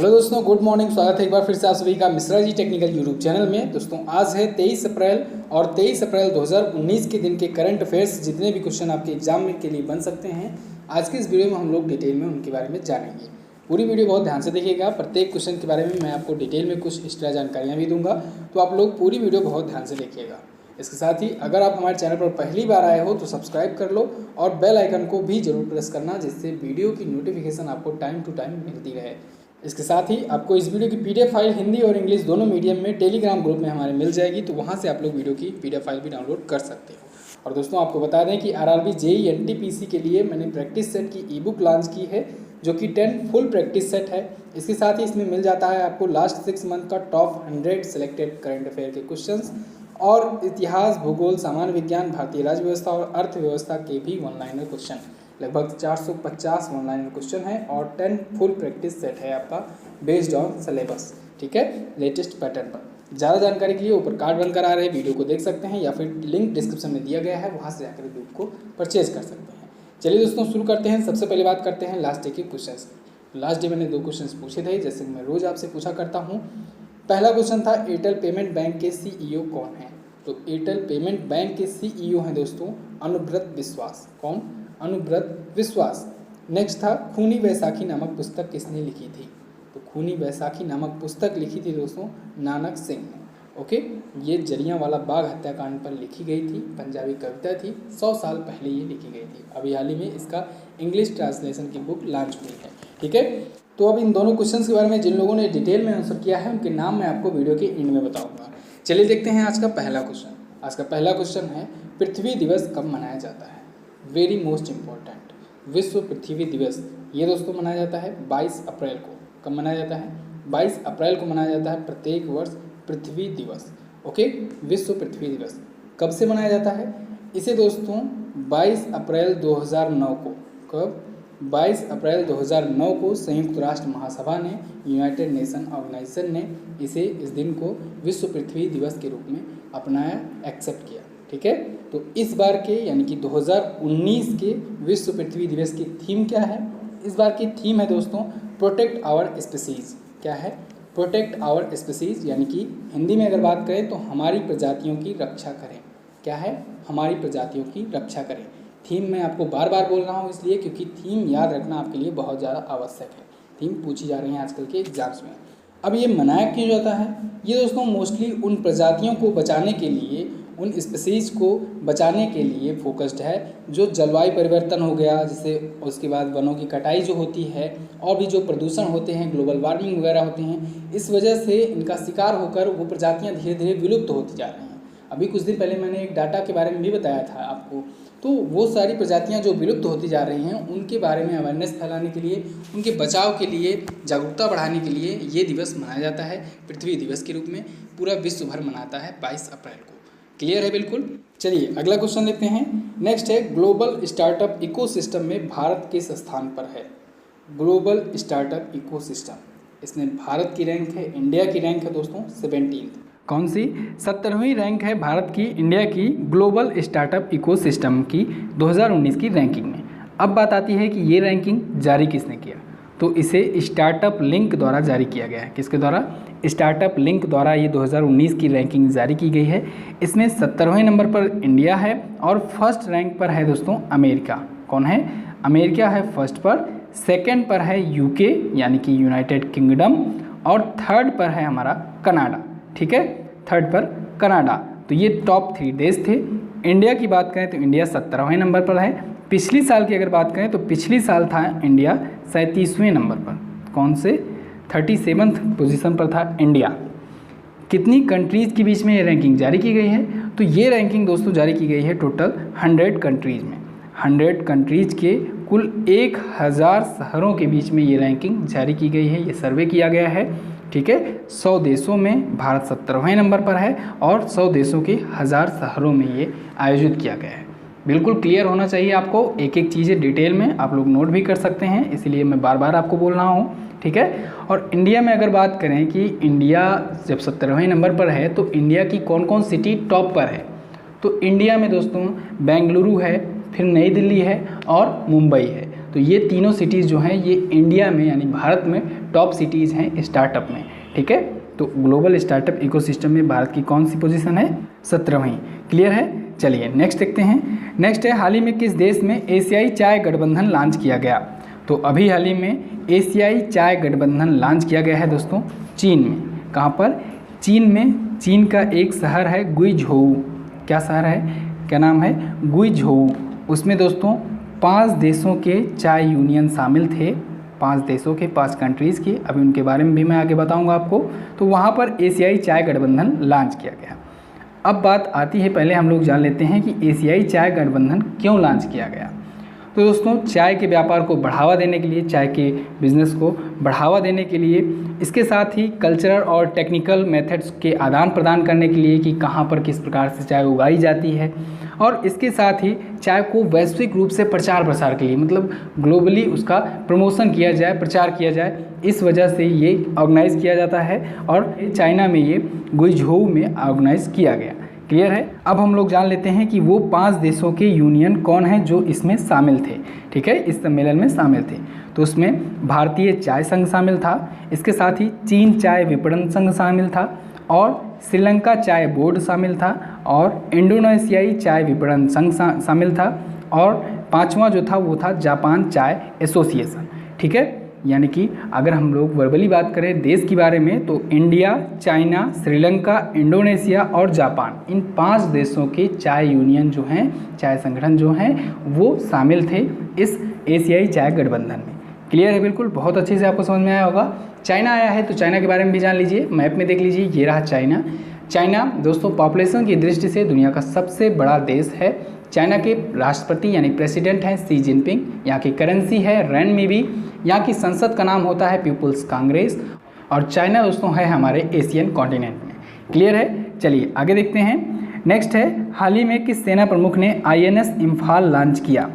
Hello दोस्तों, good morning. स्वागत है एक बार फिर से आप सभी का Mishra ji technical YouTube channel में। दोस्तों आज है 23 अप्रैल और 23 अप्रैल 2019 के दिन के करंट अफेयर्स जितने भी क्वेश्चन आपके एग्जाम में के लिए बन सकते हैं, आज के इस वीडियो में हम लोग डिटेल में उनके बारे में जानेंगे। पूरी वीडियो बहुत ध्यान से देखिएगा। प्रत्येक क्वेश्चन के बारे में मैं आपको डिटेल में कुछ एक्स्ट्रा जानकारियाँ भी दूंगा, तो आप लोग पूरी वीडियो बहुत ध्यान से देखिएगा। इसके साथ ही अगर आप हमारे चैनल पर पहली बार आए हो तो सब्सक्राइब कर लो और बेल आइकन को भी जरूर प्रेस करना, जिससे वीडियो की नोटिफिकेशन आपको टाइम टू टाइम मिलती रहे। इसके साथ ही आपको इस वीडियो की पीडीएफ फाइल हिंदी और इंग्लिश दोनों मीडियम में टेलीग्राम ग्रुप में हमारे मिल जाएगी, तो वहाँ से आप लोग वीडियो की पीडीएफ फाइल भी डाउनलोड कर सकते हो। और दोस्तों आपको बता दें कि आरआरबी जेईई एनटीपीसी के लिए मैंने प्रैक्टिस सेट की ई बुक लॉन्च की है, जो कि 10 फुल प्रैक्टिस सेट है। इसके साथ ही इसमें मिल जाता है आपको लास्ट 6 मंथ का टॉप 100 सेलेक्टेड करंट अफेयर के क्वेश्चंस और इतिहास, भूगोल, सामान्य विज्ञान, भारतीय राज्य व्यवस्था और अर्थव्यवस्था के भी वन लाइनर क्वेश्चन। लगभग 450 वन लाइनर क्वेश्चन है और 10 फुल प्रैक्टिस सेट है आपका बेस्ड ऑन सिलेबस। ठीक है, लेटेस्ट पैटर्न पर। ज़्यादा जानकारी के लिए ऊपर कार्ड बनकर आ रहे हैं, वीडियो को देख सकते हैं या फिर लिंक डिस्क्रिप्शन में दिया गया है, वहाँ से जाकर बुक को परचेज कर सकते हैं। चलिए दोस्तों शुरू करते हैं। सबसे पहले बात करते हैं लास्ट डे के क्वेश्चन। लास्ट डे मैंने 2 क्वेश्चन पूछे थे, जैसे मैं रोज़ आपसे पूछा करता हूँ। पहला क्वेश्चन था एयरटेल पेमेंट बैंक के CEO कौन है? तो एयरटेल पेमेंट बैंक के CEO हैं दोस्तों अनुव्रत विश्वास। कौन? अनुव्रत विश्वास। नेक्स्ट था खूनी वैसाखी नामक पुस्तक किसने लिखी थी? तो खूनी वैसाखी नामक पुस्तक लिखी थी दोस्तों नानक सिंह ने। ओके, ये जलियांवाला बाग हत्याकांड पर लिखी गई थी, पंजाबी कविता थी, 100 साल पहले ये लिखी गई थी। अभी हाल ही में इसका इंग्लिश ट्रांसलेशन की बुक लॉन्च हुई है। ठीक है, तो अब इन दोनों क्वेश्चंस के बारे में जिन लोगों ने डिटेल में आंसर किया है उनके नाम मैं आपको वीडियो के एंड में बताऊंगा। चलिए देखते हैं आज का पहला क्वेश्चन। आज का पहला क्वेश्चन है पृथ्वी दिवस कब मनाया जाता है? वेरी मोस्ट इम्पॉर्टेंट, विश्व पृथ्वी दिवस ये दोस्तों मनाया जाता है 22 अप्रैल को। कब मनाया जाता है? 22 अप्रैल को मनाया जाता है प्रत्येक वर्ष पृथ्वी दिवस। ओके, विश्व पृथ्वी दिवस कब से मनाया जाता है? इसे दोस्तों 22 अप्रैल 2009 को, कब? 22 अप्रैल 2009 को संयुक्त राष्ट्र महासभा ने, यूनाइटेड नेशन ऑर्गेनाइजेशन ने इसे, इस दिन को विश्व पृथ्वी दिवस के रूप में अपनाया, एक्सेप्ट किया। ठीक है, तो इस बार के यानी कि 2019 के विश्व पृथ्वी दिवस की थीम क्या है? इस बार की थीम है दोस्तों प्रोटेक्ट आवर स्पीसीज। क्या है? प्रोटेक्ट आवर स्पीसीज, यानी कि हिंदी में अगर बात करें तो हमारी प्रजातियों की रक्षा करें। क्या है? हमारी प्रजातियों की रक्षा करें। थीम मैं आपको बार बार बोल रहा हूँ इसलिए क्योंकि थीम याद रखना आपके लिए बहुत ज़्यादा आवश्यक है। थीम पूछी जा रही है आजकल के एग्जाम्स में। अब ये मनाया क्यों जाता है? ये दोस्तों मोस्टली उन प्रजातियों को बचाने के लिए, उन स्पीसीज को बचाने के लिए फोकस्ड है जो जलवायु परिवर्तन हो गया, जैसे उसके बाद वनों की कटाई जो होती है और भी जो प्रदूषण होते हैं, ग्लोबल वार्मिंग वगैरह होते हैं, इस वजह से इनका शिकार होकर वो प्रजातियां धीरे धीरे विलुप्त होती जा रही हैं। अभी कुछ दिन पहले मैंने एक डाटा के बारे में भी बताया था आपको, तो वो सारी प्रजातियां जो विलुप्त होती जा रही हैं उनके बारे में अवेयरनेस फैलाने के लिए, उनके बचाव के लिए, जागरूकता बढ़ाने के लिए ये दिवस मनाया जाता है पृथ्वी दिवस के रूप में। पूरा विश्व भर मनाता है 22 अप्रैल को। क्लियर है बिल्कुल? चलिए अगला क्वेश्चन देखते हैं। नेक्स्ट है ग्लोबल स्टार्टअप इकोसिस्टम में भारत किस स्थान पर है? ग्लोबल स्टार्टअप इकोसिस्टम, इसमें भारत की रैंक है, इंडिया की रैंक है दोस्तों 17। कौन सी? 17वीं रैंक है भारत की, इंडिया की ग्लोबल स्टार्टअप इकोसिस्टम की 2019 की रैंकिंग में। अब बात आती है कि ये रैंकिंग जारी किसने किया? तो इसे स्टार्टअप लिंक द्वारा जारी किया गया है। किसके द्वारा? स्टार्टअप लिंक द्वारा ये 2019 की रैंकिंग जारी की गई है। इसमें 17वें नंबर पर इंडिया है और फर्स्ट रैंक पर है दोस्तों अमेरिका। कौन है? अमेरिका है फर्स्ट पर, सेकंड पर है यूके यानी कि यूनाइटेड किंगडम और थर्ड पर है हमारा कनाडा। ठीक है, थर्ड पर कनाडा। तो ये टॉप 3 देश थे। इंडिया की बात करें तो इंडिया 17वें नंबर पर है। पिछली साल की अगर बात करें तो पिछली साल था इंडिया 37वें नंबर पर। कौन से? 37th पोजीशन पर था इंडिया। कितनी कंट्रीज़ के बीच में ये रैंकिंग जारी की गई है? तो ये रैंकिंग दोस्तों जारी की गई है टोटल 100 कंट्रीज़ में। 100 कंट्रीज़ के कुल 1000 शहरों के बीच में ये रैंकिंग जारी की गई है। ये सर्वे किया गया है। ठीक है, 100 देशों में भारत 17वें नंबर पर है और 100 देशों के 1000 शहरों में ये आयोजित किया गया है। बिल्कुल क्लियर होना चाहिए आपको, एक एक चीज़ें डिटेल में आप लोग नोट भी कर सकते हैं, इसीलिए मैं बार बार आपको बोल रहा हूँ। ठीक है, और इंडिया में अगर बात करें कि इंडिया जब 17वें नंबर पर है तो इंडिया की कौन कौन सिटी टॉप पर है? तो इंडिया में दोस्तों बेंगलुरु है, फिर नई दिल्ली है और मुंबई है। तो ये तीनों सिटीज़ जो हैं ये इंडिया में यानी भारत में टॉप सिटीज़ हैं स्टार्टअप में, ठीक है। तो ग्लोबल स्टार्टअप इकोसिस्टम में भारत की कौन सी पोजीशन है? 17वीं। क्लियर है? चलिए नेक्स्ट देखते हैं। नेक्स्ट है, हाल ही में किस देश में एशियाई चाय गठबंधन लॉन्च किया गया? तो अभी हाल ही में एशियाई चाय गठबंधन लॉन्च किया गया है दोस्तों चीन में। कहाँ पर? चीन में। चीन का एक शहर है गुइझोउ। क्या शहर है? क्या नाम है? गुइझोउ। उसमें दोस्तों 5 देशों के चाय यूनियन शामिल थे, 5 देशों के, 5 कंट्रीज़ की। अभी उनके बारे में भी मैं आगे बताऊंगा आपको। तो वहाँ पर एशियाई चाय गठबंधन लॉन्च किया गया। अब बात आती है, पहले हम लोग जान लेते हैं कि एशियाई चाय गठबंधन क्यों लॉन्च किया गया। तो दोस्तों चाय के व्यापार को बढ़ावा देने के लिए, चाय के बिज़नेस को बढ़ावा देने के लिए, इसके साथ ही कल्चरल और टेक्निकल मेथड्स के आदान प्रदान करने के लिए कि कहाँ पर किस प्रकार से चाय उगाई जाती है, और इसके साथ ही चाय को वैश्विक रूप से प्रचार प्रसार के लिए, मतलब ग्लोबली उसका प्रमोशन किया जाए, प्रचार किया जाए, इस वजह से ये ऑर्गेनाइज़ किया जाता है और चाइना में ये गुइझोउ में ऑर्गेनाइज़ किया गया। क्लियर है? अब हम लोग जान लेते हैं कि वो 5 देशों के यूनियन कौन है जो इसमें शामिल थे, ठीक है, इस सम्मेलन में शामिल थे। तो उसमें भारतीय चाय संघ शामिल था, इसके साथ ही चीन चाय विपणन संघ शामिल था, और श्रीलंका चाय बोर्ड शामिल था, और इंडोनेशियाई चाय विपणन संघ शामिल था, और 5वां जो था वो था जापान चाय एसोसिएशन, ठीक है। यानी कि अगर हम लोग वर्बली बात करें देश के बारे में तो इंडिया, चाइना, श्रीलंका, इंडोनेशिया और जापान, इन 5 देशों के चाय यूनियन जो हैं, चाय संगठन जो हैं, वो शामिल थे इस एशियाई चाय गठबंधन में। क्लियर है? बिल्कुल, बहुत अच्छे से आपको समझ में आया होगा। चाइना आया है तो चाइना के बारे में भी जान लीजिए, मैप में देख लीजिए, ये रहा चाइना। चाइना दोस्तों पॉपुलेशन की दृष्टि से दुनिया का सबसे बड़ा देश है। चाइना के राष्ट्रपति यानी प्रेसिडेंट हैं शी जिनपिंग, यहाँ की करेंसी है रेनमिबी, यहाँ की संसद का नाम होता है पीपुल्स कांग्रेस, और चाइना दोस्तों है हमारे एशियन कॉन्टिनेंट में। क्लियर है? चलिए आगे देखते हैं। नेक्स्ट है, हाल ही में किस सेना प्रमुख ने INS इम्फाल लॉन्च किया?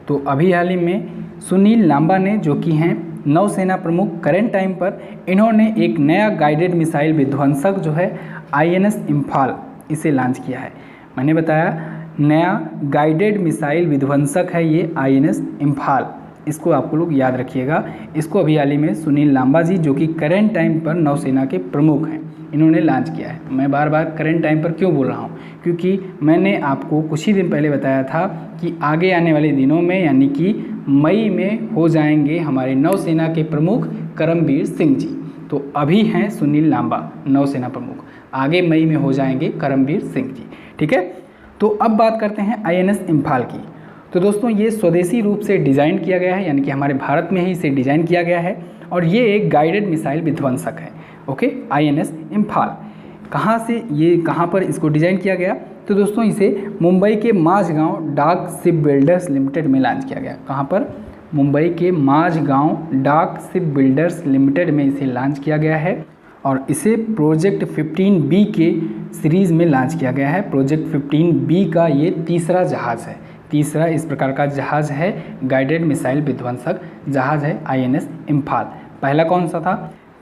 तो अभी हाल ही में सुनील लांबा ने, जो कि हैं नौसेना प्रमुख करेंट टाइम पर, इन्होंने एक नया गाइडेड मिसाइल विध्वंसक जो है INS इम्फाल, इसे लॉन्च किया है। मैंने बताया नया गाइडेड मिसाइल विध्वंसक है ये INS इम्फाल, इसको आपको लोग याद रखिएगा। इसको अभी हाल ही में सुनील लांबा जी, जो कि करेंट टाइम पर नौसेना के प्रमुख हैं, इन्होंने लॉन्च किया है। मैं बार बार करेंट टाइम पर क्यों बोल रहा हूँ? क्योंकि मैंने आपको कुछ ही दिन पहले बताया था कि आगे आने वाले दिनों में यानी कि मई में हो जाएंगे हमारे नौसेना के प्रमुख करमबीर सिंह जी। तो अभी हैं सुनील लांबा नौसेना प्रमुख, आगे मई में हो जाएंगे करमबीर सिंह जी, ठीक है। तो अब बात करते हैं INS इम्फाल की। तो दोस्तों ये स्वदेशी रूप से डिज़ाइन किया गया है, यानी कि हमारे भारत में ही इसे डिज़ाइन किया गया है, और ये एक गाइडेड मिसाइल विध्वंसक है। ओके, INS इम्फाल कहाँ पर इसको डिज़ाइन किया गया? तो दोस्तों इसे मुंबई के माझगांव डाक शिप बिल्डर्स लिमिटेड में लॉन्च किया गया। कहाँ पर? मुंबई के माझगांव डाक शिप बिल्डर्स लिमिटेड में इसे लॉन्च किया गया है, और इसे प्रोजेक्ट 15B के सीरीज़ में लॉन्च किया गया है। प्रोजेक्ट 15B का ये तीसरा जहाज़ है, तीसरा इस प्रकार का जहाज़ है, गाइडेड मिसाइल विध्वंसक जहाज़ है INS इम्फाल। पहला कौन सा था?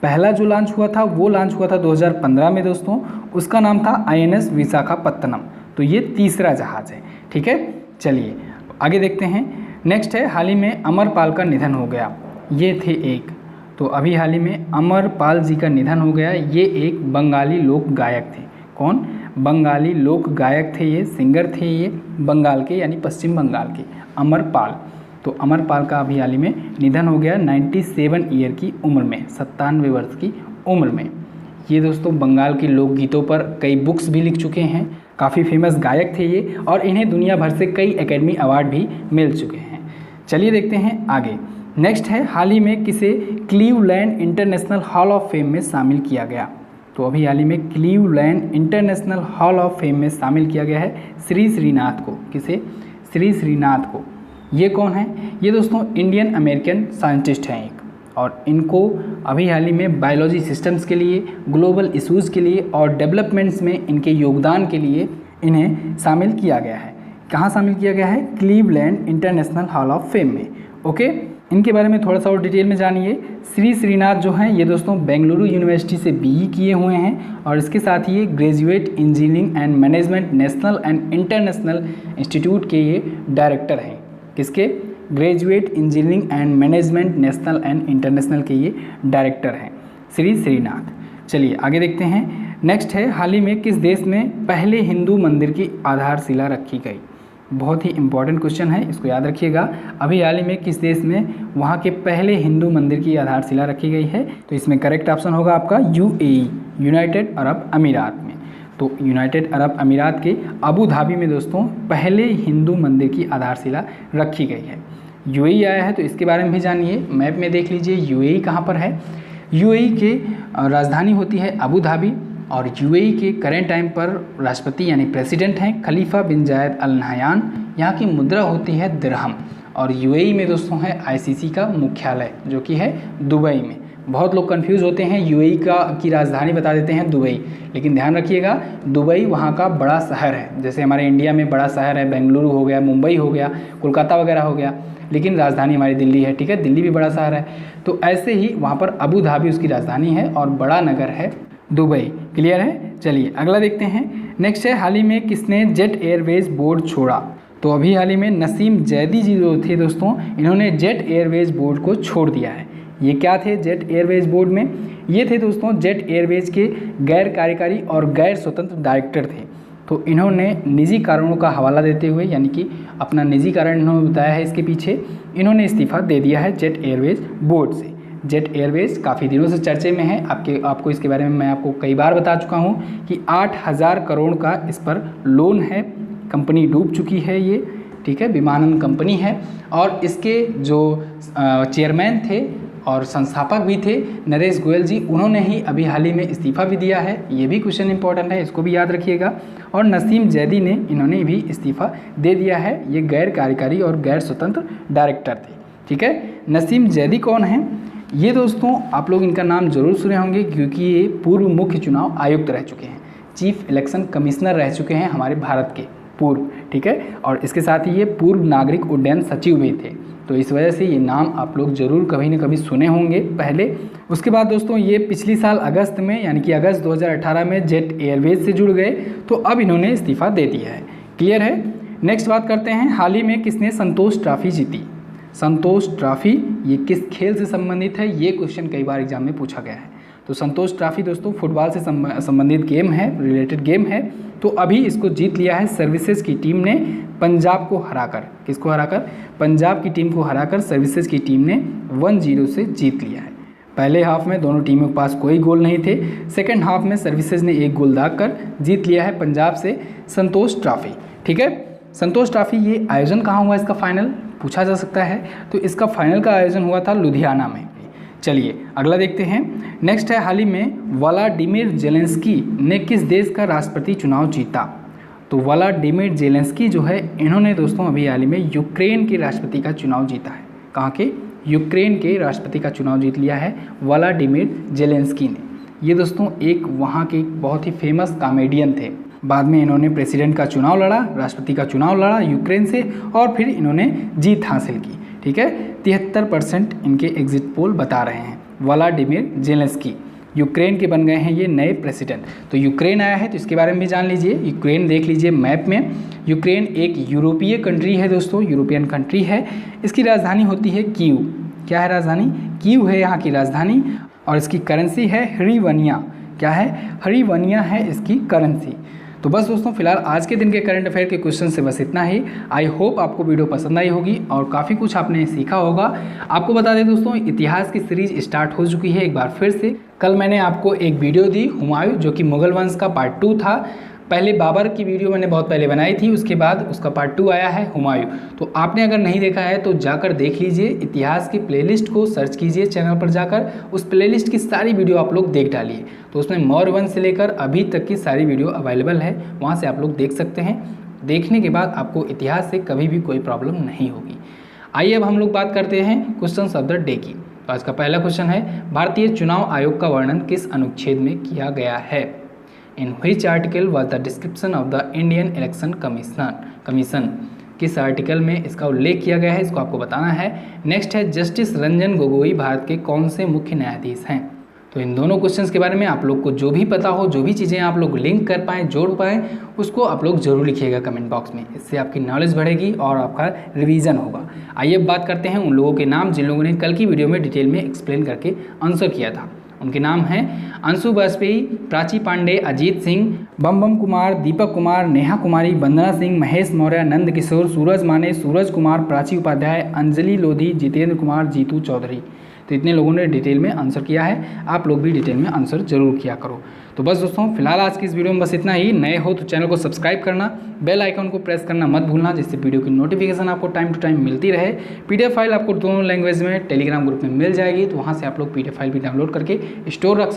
पहला जो लॉन्च हुआ था वो लॉन्च हुआ था 2015 में दोस्तों, उसका नाम था INS विशाखापत्तनम। तो ये तीसरा जहाज़ है, ठीक है। चलिए आगे देखते हैं। नेक्स्ट है, हाल ही में अमरपाल का निधन हो गया। ये थे एक, तो अभी हाल ही में अमरपाल जी का निधन हो गया। ये एक बंगाली लोक गायक थे। कौन? बंगाली लोक गायक थे, ये सिंगर थे, ये बंगाल के यानी पश्चिम बंगाल के अमरपाल। तो अमरपाल का अभी हाल ही में निधन हो गया 97 ईयर की उम्र में, 97 वर्ष की उम्र में। ये दोस्तों बंगाल के लोकगीतों पर कई बुक्स भी लिख चुके हैं, काफ़ी फेमस गायक थे ये, और इन्हें दुनिया भर से कई एकेडमी अवार्ड भी मिल चुके हैं। चलिए देखते हैं आगे। नेक्स्ट है, हाल ही में किसे Cleveland international hall of fame में शामिल किया गया? तो अभी हाल ही में Cleveland international hall of fame में शामिल किया गया है श्री श्रीनाथ को। किसे? श्री श्रीनाथ को। ये कौन है? ये दोस्तों इंडियन अमेरिकन साइंटिस्ट हैं एक, और इनको अभी हाल ही में बायोलॉजी सिस्टम्स के लिए, ग्लोबल इशूज़ के लिए और डेवलपमेंट्स में इनके योगदान के लिए इन्हें शामिल किया गया है। कहाँ शामिल किया गया है? Cleveland international hall of fame में। ओके, इनके बारे में थोड़ा सा और डिटेल में जानिए। श्री श्रीनाथ जो हैं ये दोस्तों बेंगलुरु यूनिवर्सिटी से BE किए हुए हैं, और इसके साथ ही ये graduate engineering and management national and international institute के ये डायरेक्टर हैं। किसके? Graduate engineering and management national and international के ये डायरेक्टर हैं, श्री श्रीनाथ। चलिए आगे देखते हैं। नेक्स्ट है, हाल ही में किस देश में पहले हिंदू मंदिर की आधारशिला रखी गई? बहुत ही इंपॉर्टेंट क्वेश्चन है, इसको याद रखिएगा। अभी हाल ही में किस देश में वहाँ के पहले हिंदू मंदिर की आधारशिला रखी गई है? तो इसमें करेक्ट ऑप्शन होगा आपका यूएई, यूनाइटेड अरब अमीरात में। तो यूनाइटेड अरब अमीरात के अबू धाबी में दोस्तों पहले हिंदू मंदिर की आधारशिला रखी गई है। यूएई आया है तो इसके बारे में भी जानिए। मैप में देख लीजिए यूएई कहाँ पर है। यूएई के राजधानी होती है अबू धाबी और यूएई के करेंट टाइम पर राष्ट्रपति यानी प्रेसिडेंट हैं खलीफा बिन जायद अल नहयान। यहाँ की मुद्रा होती है दिरहम। और यूएई में दोस्तों है आईसीसी का मुख्यालय जो कि है दुबई में। बहुत लोग कंफ्यूज होते हैं, यूएई की राजधानी बता देते हैं दुबई, लेकिन ध्यान रखिएगा दुबई वहाँ का बड़ा शहर है। जैसे हमारे इंडिया में बड़ा शहर है, बेंगलुरु हो गया, मुंबई हो गया, कोलकाता वगैरह हो गया, लेकिन राजधानी हमारी दिल्ली है। ठीक है, दिल्ली भी बड़ा शहर है। तो ऐसे ही वहाँ पर अबू धाबी उसकी राजधानी है और बड़ा नगर है दुबई। क्लियर है? चलिए अगला देखते हैं। नेक्स्ट है, हाल ही में किसने जेट एयरवेज बोर्ड छोड़ा? तो अभी हाल ही में नसीम जैदी जी जो थे दोस्तों, इन्होंने जेट एयरवेज बोर्ड को छोड़ दिया है। ये क्या थे जेट एयरवेज बोर्ड में? ये थे दोस्तों जेट एयरवेज के गैर कार्यकारी और गैर स्वतंत्र डायरेक्टर थे। तो इन्होंने निजी कारणों का हवाला देते हुए, यानी कि अपना निजी कारण इन्होंने बताया है इसके पीछे, इन्होंने इस्तीफा दे दिया है जेट एयरवेज बोर्ड से। जेट एयरवेज काफ़ी दिनों से चर्चे में है। आपको इसके बारे में मैं आपको कई बार बता चुका हूँ कि 8,000 करोड़ का इस पर लोन है। कंपनी डूब चुकी है ये, ठीक है, विमानन कंपनी है। और इसके जो चेयरमैन थे और संस्थापक भी थे नरेश गोयल जी, उन्होंने ही अभी हाल ही में इस्तीफा भी दिया है। ये भी क्वेश्चन इंपॉर्टेंट है, इसको भी याद रखिएगा। और नसीम जैदी ने इन्होंने भी इस्तीफा दे दिया है। ये गैर कार्यकारी और गैर स्वतंत्र डायरेक्टर थे। ठीक है, नसीम जैदी कौन है? ये दोस्तों आप लोग इनका नाम जरूर सुने होंगे क्योंकि ये पूर्व मुख्य चुनाव आयुक्त रह चुके हैं, चीफ इलेक्शन कमिश्नर रह चुके हैं हमारे भारत के पूर्व। ठीक है, और इसके साथ ही ये पूर्व नागरिक उड्डयन सचिव भी थे। तो इस वजह से ये नाम आप लोग जरूर कभी न कभी सुने होंगे पहले। उसके बाद दोस्तों ये पिछली साल अगस्त में, यानी कि अगस्त 2018 में जेट एयरवेज से जुड़ गए, तो अब इन्होंने इस्तीफा दे दिया है। क्लियर है? नेक्स्ट बात करते हैं, हाल ही में किसने संतोष ट्रॉफी जीती? संतोष ट्रॉफी ये किस खेल से संबंधित है? ये क्वेश्चन कई बार एग्जाम में पूछा गया है। तो संतोष ट्रॉफी दोस्तों फुटबॉल से संबंधित गेम है, रिलेटेड गेम है। तो अभी इसको जीत लिया है सर्विसेज की टीम ने पंजाब को हराकर। किसको हराकर? पंजाब की टीम को हराकर सर्विसेज की टीम ने 1-0 से जीत लिया है। पहले हाफ में दोनों टीमों के पास कोई गोल नहीं थे। सेकंड हाफ में सर्विसेज ने एक गोल दागकर जीत लिया है पंजाब से संतोष ट्रॉफी। ठीक है, संतोष ट्रॉफी ये आयोजन कहाँ हुआ इसका फाइनल पूछा जा सकता है। तो इसका फाइनल का आयोजन हुआ था लुधियाना में। चलिए अगला देखते हैं। नेक्स्ट है, हाल ही में व्लादिमीर जेलेंस्की ने किस देश का राष्ट्रपति चुनाव जीता? तो व्लादिमीर जेलेंस्की जो है, इन्होंने दोस्तों अभी हाल ही में यूक्रेन के राष्ट्रपति का चुनाव जीता है। कहाँ के? यूक्रेन के राष्ट्रपति का चुनाव जीत लिया है व्लादिमीर जेलेंस्की ने। ये दोस्तों एक वहाँ के बहुत ही फेमस कॉमेडियन थे। बाद में इन्होंने प्रेसिडेंट का चुनाव लड़ा, राष्ट्रपति का चुनाव लड़ा यूक्रेन से, और फिर इन्होंने जीत हासिल की। ठीक है, 73% इनके एग्जिट पोल बता रहे हैं। व्लादिमीर जेलेंस्की यूक्रेन के बन गए हैं ये नए प्रेसिडेंट। तो यूक्रेन आया है तो इसके बारे में भी जान लीजिए। यूक्रेन देख लीजिए मैप में। यूक्रेन एक यूरोपीय कंट्री है दोस्तों, यूरोपियन कंट्री है। इसकी राजधानी होती है कीव। क्या है राजधानी? कीव है यहाँ की राजधानी। और इसकी करेंसी है हरिवनिया। क्या है? हरिवनिया है इसकी करेंसी। तो बस दोस्तों फिलहाल आज के दिन के करंट अफेयर के क्वेश्चन से बस इतना ही। आई होप आपको वीडियो पसंद आई होगी और काफ़ी कुछ आपने सीखा होगा। आपको बता दें दोस्तों, इतिहास की सीरीज स्टार्ट हो चुकी है एक बार फिर से। कल मैंने आपको एक वीडियो दी हुमायूं, जो कि मुगल वंश का पार्ट 2 था। पहले बाबर की वीडियो मैंने बहुत पहले बनाई थी, उसके बाद उसका पार्ट 2 आया है हुमायूं। तो आपने अगर नहीं देखा है तो जाकर देख लीजिए। इतिहास की प्लेलिस्ट को सर्च कीजिए चैनल पर जाकर, उस प्लेलिस्ट की सारी वीडियो आप लोग देख डालिए। तो उसमें मौर्य वंश से लेकर अभी तक की सारी वीडियो अवेलेबल है, वहाँ से आप लोग देख सकते हैं। देखने के बाद आपको इतिहास से कभी भी कोई प्रॉब्लम नहीं होगी। आइए अब हम लोग बात करते हैं क्वेश्चन ऑफ द डे की। तो आज का पहला क्वेश्चन है, भारतीय चुनाव आयोग का वर्णन किस अनुच्छेद में किया गया है? In which article was the description of the Indian election commission? किस आर्टिकल में इसका उल्लेख किया गया है, इसको आपको बताना है। नेक्स्ट है, जस्टिस रंजन गोगोई भारत के कौन से मुख्य न्यायाधीश हैं? तो इन दोनों क्वेश्चंस के बारे में आप लोग को जो भी पता हो, जो भी चीज़ें आप लोग लिंक कर पाएँ, जोड़ पाएँ, उसको आप लोग ज़रूर लिखिएगा कमेंट बॉक्स में। इससे आपकी नॉलेज बढ़ेगी और आपका रिवीजन होगा। आइए अब बात करते हैं उन लोगों के नाम जिन लोगों ने कल की वीडियो में डिटेल में एक्सप्लेन करके आंसर किया था। उनके नाम हैं अंशु वाजपेयी, प्राची पांडे, अजीत सिंह, बम कुमार, दीपक कुमार, नेहा कुमारी, वंदना सिंह, महेश मौर्य, नंद किशोर, सूरज माने, सूरज कुमार, प्राची उपाध्याय, अंजलि लोधी, जितेंद्र कुमार, जीतू चौधरी। तो इतने लोगों ने डिटेल में आंसर किया है। आप लोग भी डिटेल में आंसर जरूर किया करो। तो बस दोस्तों, फिलहाल आज की इस वीडियो में बस इतना ही। नए हो तो चैनल को सब्सक्राइब करना, बेल आइकन को प्रेस करना मत भूलना, जिससे वीडियो की नोटिफिकेशन आपको टाइम टू टाइम मिलती रहे। PDF फाइल आपको दोनों लैंग्वेज में टेलीग्राम ग्रुप में मिल जाएगी, तो वहाँ से आप लोग PDF फाइल भी डाउनलोड करके स्टोर कर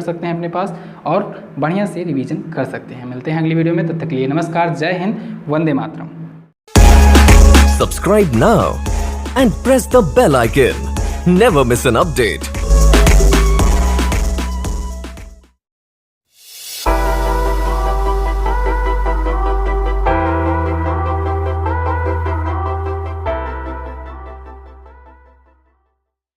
सकते हैं अपने पास और बढ़िया से रिवीजन कर सकते हैं। मिलते हैं अगली वीडियो में, तब तक के लिए नमस्कार, जय Hind, Vande Mataram. Subscribe now and press the bell icon. Never miss an update.